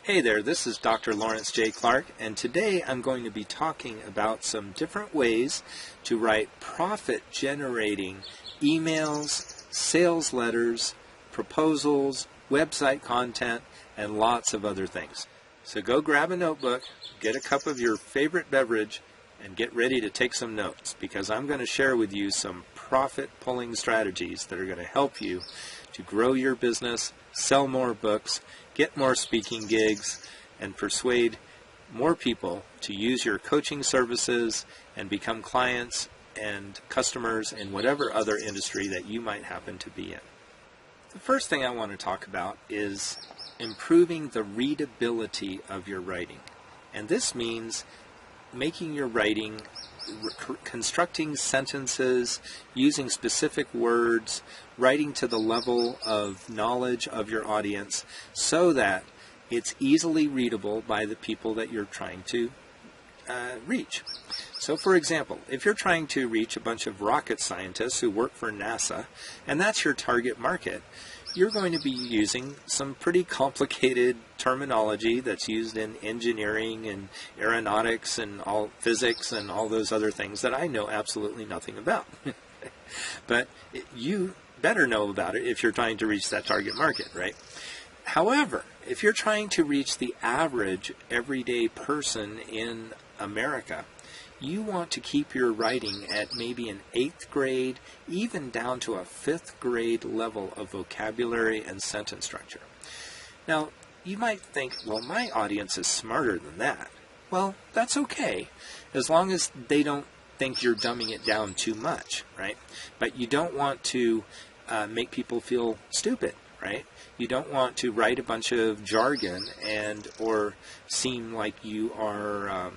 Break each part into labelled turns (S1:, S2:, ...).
S1: Hey there, this is Dr. Lawrence J. Clark, and today I'm going to be talking about some different ways to write profit-generating emails, sales letters, proposals, website content, and lots of other things. So go grab a notebook, get a cup of your favorite beverage, and get ready to take some notes, because I'm going to share with you some profit-pulling strategies that are going to help you to grow your business, sell more books, get more speaking gigs, and persuade more people to use your coaching services and become clients and customers in whatever other industry that you might happen to be in. The first thing I want to talk about is improving the readability of your writing. And this means making your writing, constructing sentences, using specific words, writing to the level of knowledge of your audience so that it's easily readable by the people that you're trying to reach. So for example, if you're trying to reach a bunch of rocket scientists who work for NASA, and that's your target market, you're going to be using some pretty complicated terminology that's used in engineering and aeronautics and all physics and all those other things that I know absolutely nothing about. But you better know about it if you're trying to reach that target market, right? However, if you're trying to reach the average everyday person in America, you want to keep your writing at maybe an 8th grade, even down to a 5th grade level of vocabulary and sentence structure. Now, you might think, well, my audience is smarter than that. Well, that's okay, as long as they don't think you're dumbing it down too much, right? But you don't want to make people feel stupid, right? You don't want to write a bunch of jargon or seem like you are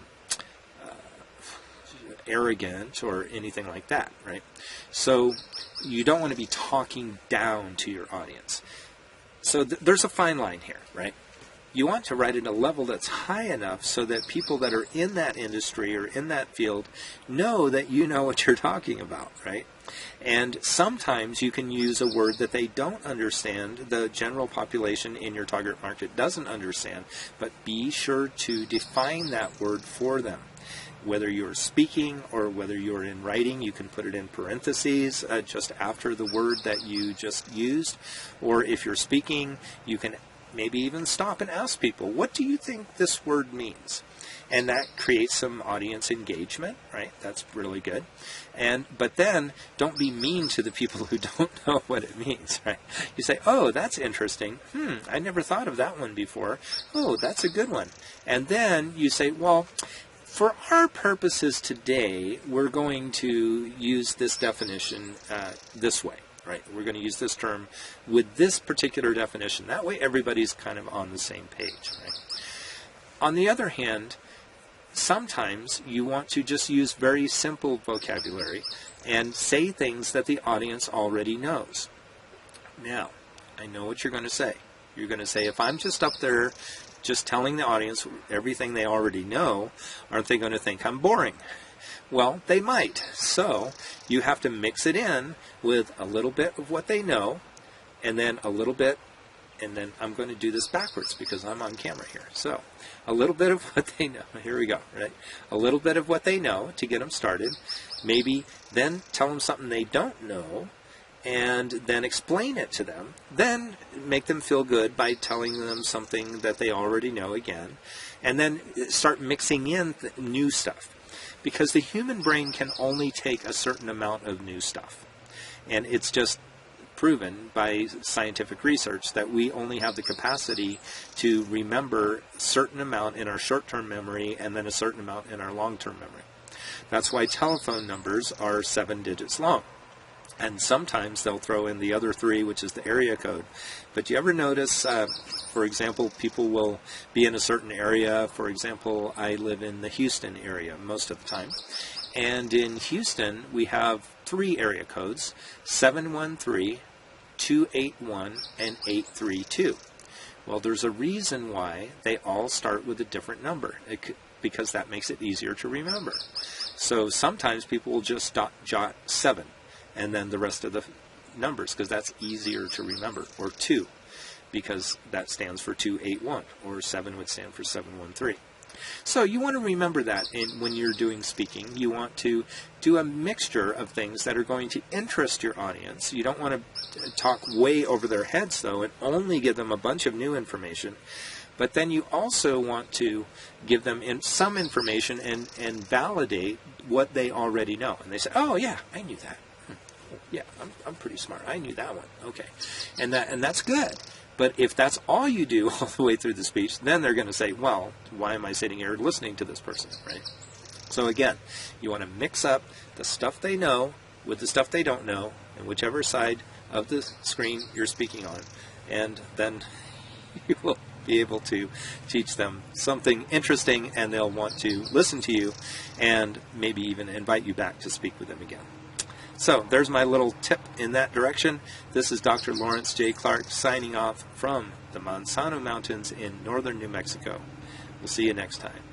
S1: arrogant or anything like that, right? So you don't want to be talking down to your audience. So there's a fine line here, right? You want to write at a level that's high enough so that people that are in that industry or in that field know that you know what you're talking about, right? And sometimes you can use a word that they don't understand, the general population in your target market doesn't understand, but be sure to define that word for them. Whether you're speaking or whether you're in writing, you can put it in parentheses just after the word that you just used. Or if you're speaking, you can maybe even stop and ask people, what do you think this word means? And that creates some audience engagement, right? That's really good. But then don't be mean to the people who don't know what it means, right? You say, oh, that's interesting. I never thought of that one before. Oh, that's a good one. And then you say, well, for our purposes today, we're going to use this definition this way, right? We're going to use this term with this particular definition. That way everybody's kind of on the same page, right? On the other hand, sometimes you want to just use very simple vocabulary and say things that the audience already knows. Now, I know what you're going to say. You're going to say, if I'm just up there just telling the audience everything they already know, aren't they going to think I'm boring? Well, they might. So you have to mix it in with a little bit of what they know, and then a little bit, and then I'm going to do this backwards because I'm on camera here. So a little bit of what they know. Here we go, right? A little bit of what they know to get them started. Maybe then tell them something they don't know, and then explain it to them. Then make them feel good by telling them something that they already know again. And then start mixing in new stuff. Because the human brain can only take a certain amount of new stuff. And it's just proven by scientific research that we only have the capacity to remember a certain amount in our short-term memory and then a certain amount in our long-term memory. That's why telephone numbers are 7 digits long. And sometimes they'll throw in the other 3, which is the area code. But do you ever notice, for example, people will be in a certain area? For example, I live in the Houston area most of the time. And in Houston, we have 3 area codes, 713, 281, and 832. Well, there's a reason why they all start with a different number, because that makes it easier to remember. So sometimes people will just jot 7. And then the rest of the numbers, because that's easier to remember, or 2. because that stands for 281, or 7 would stand for 713. So you want to remember that when you're doing speaking. You want to do a mixture of things that are going to interest your audience. You don't want to talk way over their heads, though, and only give them a bunch of new information. But then you also want to give them some information and validate what they already know. And they say, oh, yeah, I knew that. Yeah, I'm pretty smart. I knew that one. Okay. And that's good. But if that's all you do all the way through the speech, then they're going to say, well, why am I sitting here listening to this person, right? So again, you want to mix up the stuff they know with the stuff they don't know, and whichever side of the screen you're speaking on. And then you will be able to teach them something interesting, and they'll want to listen to you and maybe even invite you back to speak with them again. So there's my little tip in that direction. This is Dr. Lawrence J. Clark signing off from the Manzano Mountains in northern New Mexico. We'll see you next time.